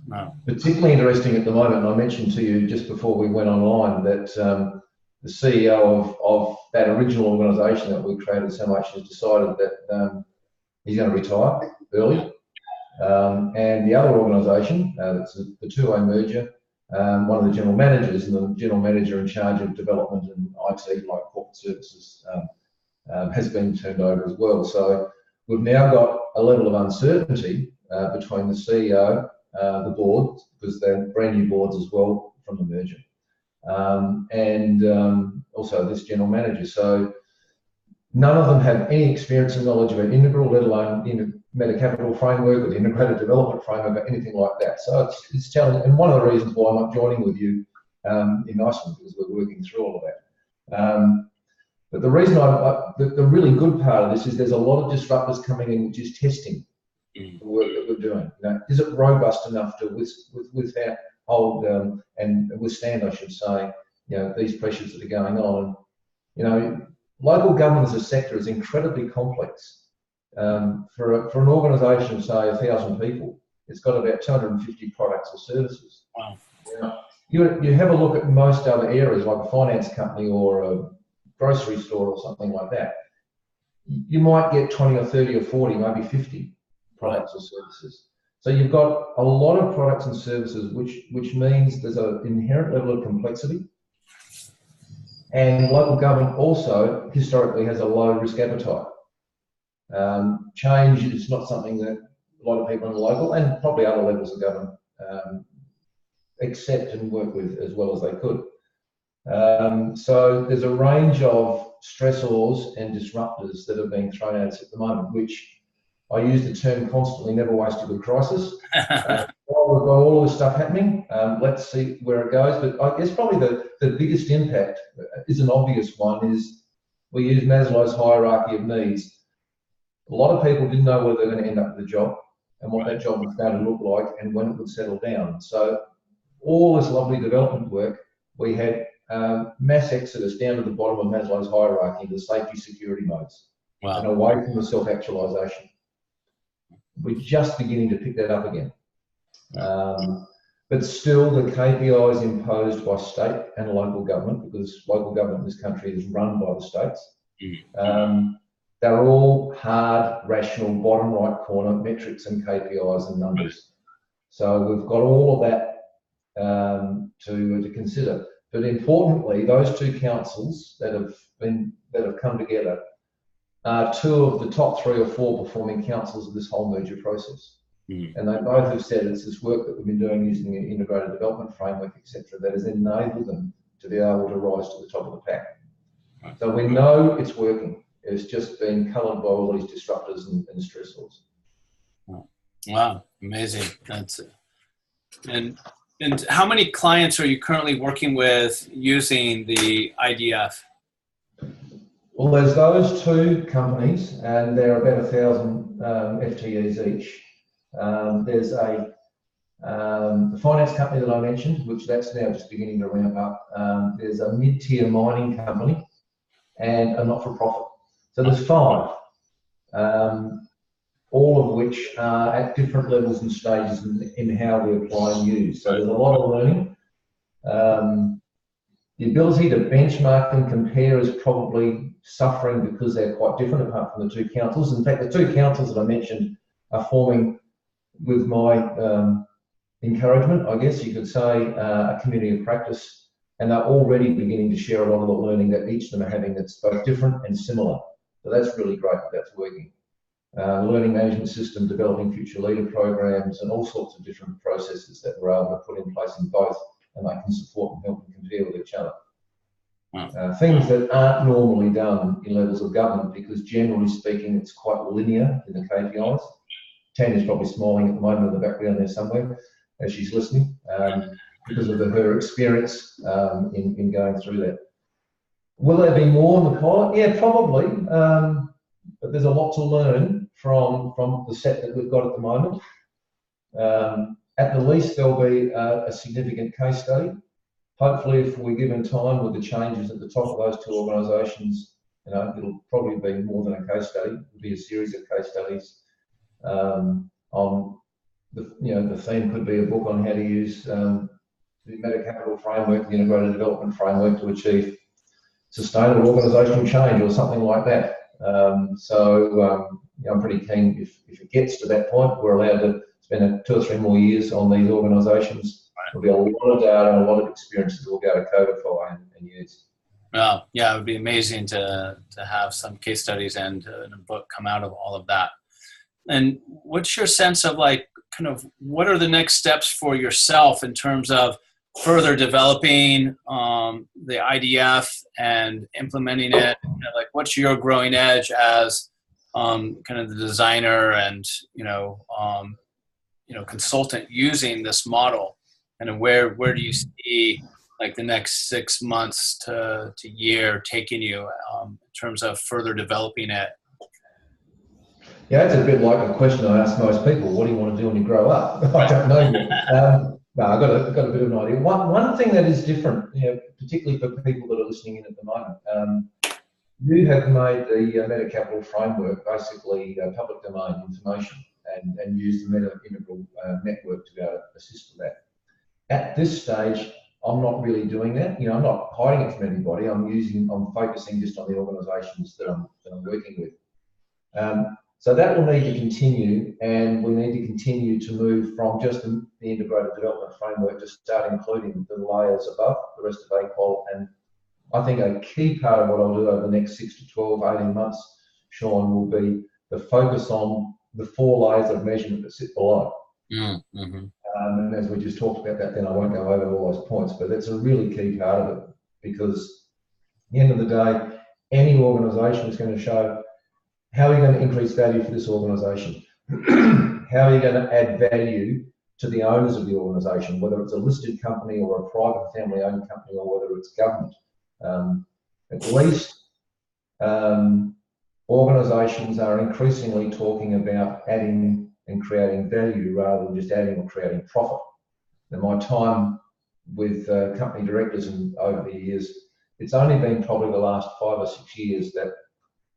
Wow. Particularly interesting at the moment, and I mentioned to you just before we went online that the CEO of that original organisation that we created so much has decided that he's going to retire early. And the other organisation, that's the 2-way merger, one of the general managers and the general manager in charge of development and IT, like corporate services, has been turned over as well. So we've now got a level of uncertainty between the CEO, the board, because they're brand new boards as well from the merger, and also this general manager. So None of them have any experience and knowledge about Integral, let alone in Meta Capital Framework or the Integrated Development Framework or anything like that. So it's challenging. And one of the reasons why I'm not joining with you in Iceland, because we're working through all of that. But the reason the really good part of this is there's a lot of disruptors coming in, which is testing the work that we're doing. Is it robust enough to hold and withstand, I should say, these pressures that are going on? And, local government as a sector is incredibly complex. For an organisation, say 1,000 people, it's got about 250 products or services. Wow. You have a look at most other areas, like a finance company or a grocery store or something like that. You might get 20 or 30 or 40, maybe 50 products or services. So you've got a lot of products and services, which means there's an inherent level of complexity. And local government also historically has a low risk appetite. Change is not something that a lot of people in the local and probably other levels of government accept and work with as well as they could. So there's a range of stressors and disruptors that are being thrown at us at the moment, which I use the term constantly, never waste a good crisis. While we've got all this stuff happening, let's see where it goes. But I guess probably the biggest impact is an obvious one, is we use Maslow's hierarchy of needs. A lot of people didn't know whether they're going to end up with a job and what that job was going to look like and when it would settle down. So all this lovely development work, we had mass exodus down to the bottom of Maslow's hierarchy, the safety security modes, and away from the self-actualization. We're just beginning to pick that up again. But still, the KPIs imposed by state and local government, because local government in this country is run by the states, they're all hard, rational, bottom right corner metrics and KPIs and numbers. So we've got all of that to consider. But importantly, those two councils that have come together are two of the top 3 or 4 performing councils of this whole merger process. And they both have said it's this work that we've been doing using the integrated development framework, etc., that has enabled them to be able to rise to the top of the pack. So we know it's working. It's just been coloured by all these disruptors and stressors. Wow, amazing. That's it. And how many clients are you currently working with using the IDF? Well, there's those 2 companies, and they're about 1,000 FTEs each. There's the finance company that I mentioned, which that's now just beginning to ramp up. There's a mid-tier mining company and a not-for-profit. So there's 5, all of which are at different levels and stages in how we apply and use. So there's a lot of learning. The ability to benchmark and compare is probably suffering because they're quite different apart from the 2 councils. In fact, the 2 councils that I mentioned are forming, with my encouragement, I guess you could say, a community of practice, and they're already beginning to share a lot of the learning that each of them are having that's both different and similar. So that's really great that that's working. Learning management system, developing future leader programs, and all sorts of different processes that we're able to put in place in both, and they can support and help and compare with each other. Things that aren't normally done in levels of government, because generally speaking, it's quite linear in the KPIs. Tanya's probably smiling at the moment in the background there somewhere as she's listening, because of her experience in going through that. Will there be more in the pilot? Yeah, probably. But there's a lot to learn from the set that we've got at the moment. At the least, there'll be a significant case study. Hopefully, if we're given time with the changes at the top of those 2 organisations, it'll probably be more than a case study. It'll be a series of case studies. On the theme could be a book on how to use the Meta Capital Framework, the Integrated Development Framework, to achieve sustainable organisational change or something like that. I'm pretty keen if it gets to that point, we're allowed to spend 2 or 3 more years on these organisations. There'll be a lot of data and a lot of experiences that we'll go to codify and use. Well, yeah, it would be amazing to have some case studies and a book come out of all of that. And what's your sense of, like, kind of what are the next steps for yourself in terms of further developing the IDF and implementing it? Like, what's your growing edge as kind of the designer and consultant using this model? And where do you see like the next 6 months to year taking you in terms of further developing it? Yeah, it's a bit like a question I ask most people: what do you want to do when you grow up? I don't know yet. No, I've got a bit of an idea. One thing that is different, particularly for people that are listening in at the moment, you have made the Meta Capital framework basically public domain information and use the Meta Integral network to be able to assist with that. At this stage, I'm not really doing that. I'm not hiding it from anybody. I'm focusing just on the organisations that I'm working with. So that will need to continue, and we need to continue to move from just the integrated development framework to start including the layers above the rest of AQual. And I think a key part of what I'll do over the next 6 to 12, 18 months, Sean, will be the focus on the 4 layers of measurement that sit below. Mm-hmm. And as we just talked about that, then I won't go over all those points, but that's a really key part of it, because at the end of the day, any organisation is going to show how are you going to increase value for this organisation? How are you going to add value to the owners of the organisation, whether it's a listed company or a private family-owned company or whether it's government? At least organisations are increasingly talking about adding and creating value rather than just adding or creating profit. In my time with company directors and over the years, it's only been probably the last 5 or 6 years that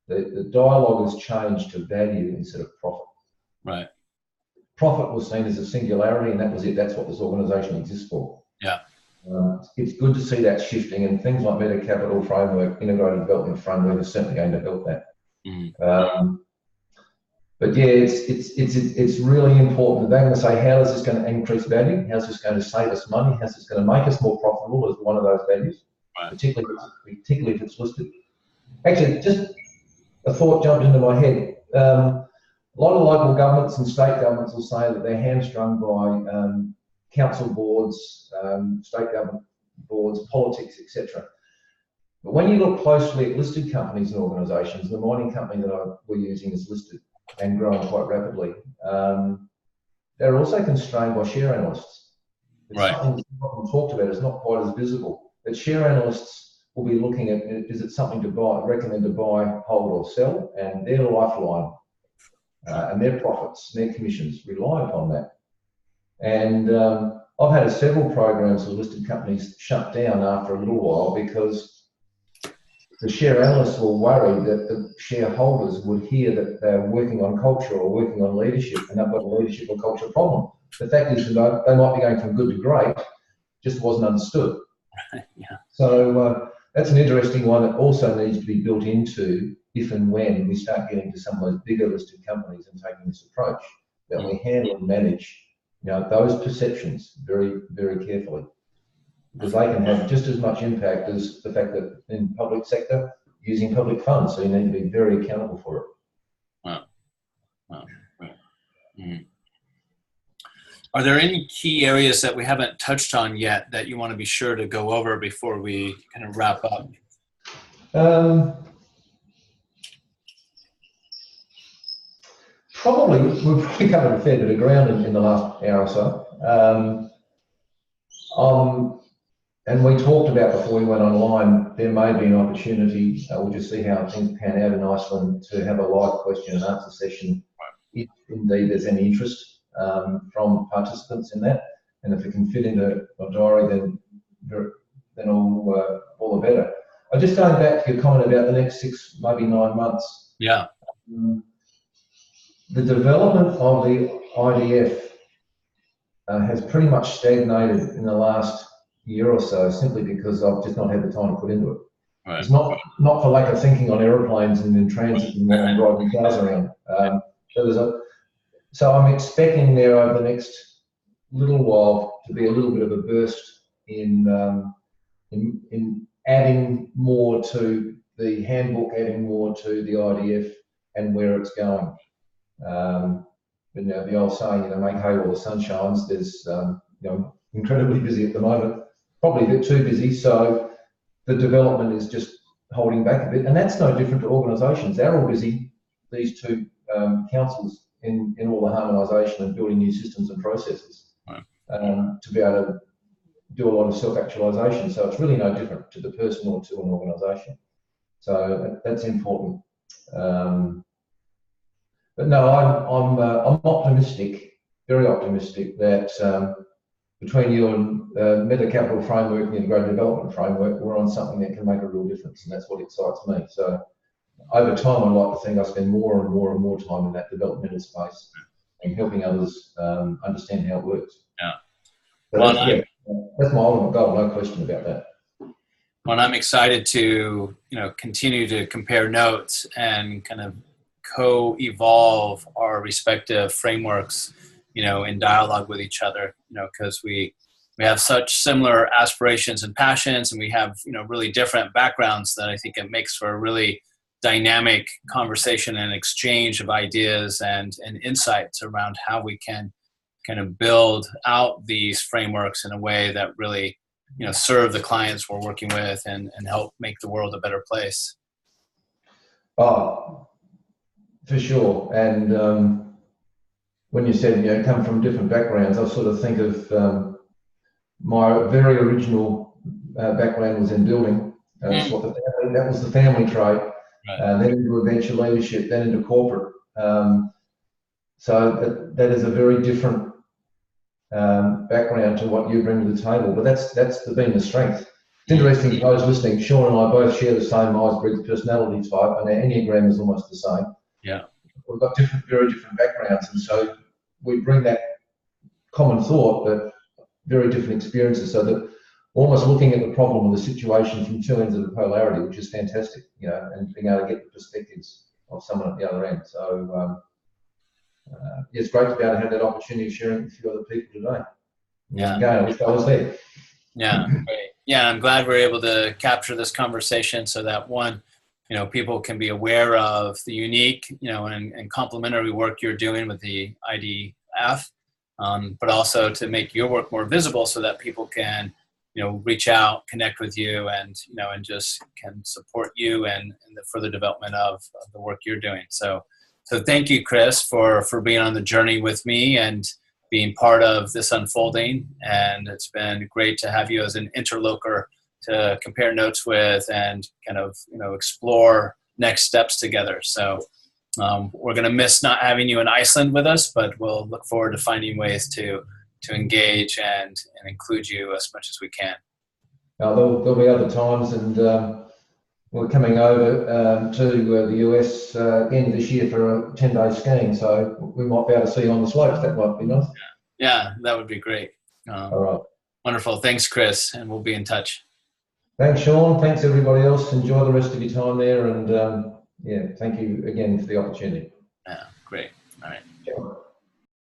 the dialogue has changed to value instead of profit. Right. Profit was seen as a singularity, and that was it. That's what this organisation exists for. Yeah. It's good to see that shifting, and things like Meta Capital Framework, Integrated Development Framework, is certainly going to help that. Mm-hmm. But yeah, it's really important. They're going to say, how is this going to increase value? How's this going to save us money? How's this going to make us more profitable as one of those values, right. particularly if it's listed. Actually, just a thought jumped into my head. A lot of local governments and state governments will say that they're hamstrung by council boards, state government boards, politics, etc. But when you look closely at listed companies and organisations, the mining company that we're using is listed and growing quite rapidly. They're also constrained by share analysts. It's right. something that's not talked about, it's not quite as visible. But share analysts will be looking at, is it something to buy, recommend to buy, hold or sell, and their lifeline and their profits, their commissions rely upon that. And I've had several programs with listed companies shut down after a little while because the share analysts were worried that the shareholders would hear that they're working on culture or working on leadership, and they've got a leadership or culture problem. The fact is that they might be going from good to great, just wasn't understood. Yeah. So that's an interesting one that also needs to be built into if and when we start getting to some of those bigger listed companies and taking this approach, that we handle and manage those perceptions very, very carefully, because they can have just as much impact as the fact that in public sector using public funds, so you need to be very accountable for it. Wow. Right. Mm-hmm. Are there any key areas that we haven't touched on yet that you want to be sure to go over before we kind of wrap up? Probably, we've probably covered a fair bit of ground in the last hour or so. And we talked about before we went online, there may be an opportunity, we'll just see how things pan out in Iceland, to have a live question and answer session, if indeed there's any interest from participants in that. And if it can fit into a diary, then all the better. Just going back to your comment about the next 6, maybe 9 months. Yeah. The development of the IDF has pretty much stagnated in the last year or so, simply because I've just not had the time to put into it. Right. It's not for lack of thinking on aeroplanes and in transit and driving cars around. So I'm expecting there over the next little while to be a little bit of a burst in adding more to the handbook, adding more to the IDF and where it's going. But the old saying, make hay while the sun shines. There's incredibly busy at the moment. probably a bit too busy, so the development is just holding back a bit. And that's no different to organisations. They're all busy, these two councils, in all the harmonisation and building new systems and processes to be able to do a lot of self-actualisation. So it's really no different to the person or to an organisation. So that's important. But no, I'm optimistic, very optimistic that between you and Meta Capital Framework and the Integrated Development Framework, we're on something that can make a real difference, and that's what excites me. So over time, I'd like to think I spend more and more and more time in that developmental space and helping others understand how it works. Yeah. So that's my ultimate goal, no question about that. Well, I'm excited to continue to compare notes and kind of co-evolve our respective frameworks, in dialogue with each other, because we have such similar aspirations and passions, and we have, really different backgrounds that I think it makes for a really dynamic conversation and exchange of ideas and insights around how we can kind of build out these frameworks in a way that really, serve the clients we're working with and help make the world a better place. Oh, for sure. And when you said, come from different backgrounds, I sort of think of my very original background was in building. That was the family trade. Right. Then into venture leadership, then into corporate. So that is a very different background to what you bring to the table, but that's been the strength. It's interesting for those listening. Sean and I both share the same Myers-Briggs personality type, and our Enneagram is almost the same. Yeah, we've got very different backgrounds, and so we bring that common thought, but very different experiences. So that almost looking at the problem or the situation from two ends of the polarity, which is fantastic, and being able to get the perspectives of someone at the other end. So. It's great to be able to have that opportunity of sharing with a few other people today. Yeah. I wish I was there. Yeah, great. Yeah, I'm glad we're able to capture this conversation so that one, people can be aware of the unique, and complementary work you're doing with the IDF, but also to make your work more visible so that people can, reach out, connect with you, and and just can support you and the further development of the work you're doing. So thank you, Chris, for being on the journey with me and being part of this unfolding. And it's been great to have you as an interlocutor to compare notes with and kind of, explore next steps together. So we're going to miss not having you in Iceland with us, but we'll look forward to finding ways to engage and include you as much as we can. There'll be other times, and we're coming over to the US end of this year for a 10-day skiing, so we might be able to see you on the slopes. That might be nice. Yeah, that would be great. All right. Wonderful. Thanks, Chris, and we'll be in touch. Thanks, Sean. Thanks, everybody else. Enjoy the rest of your time there, and thank you again for the opportunity. Yeah, great. All right. Sure.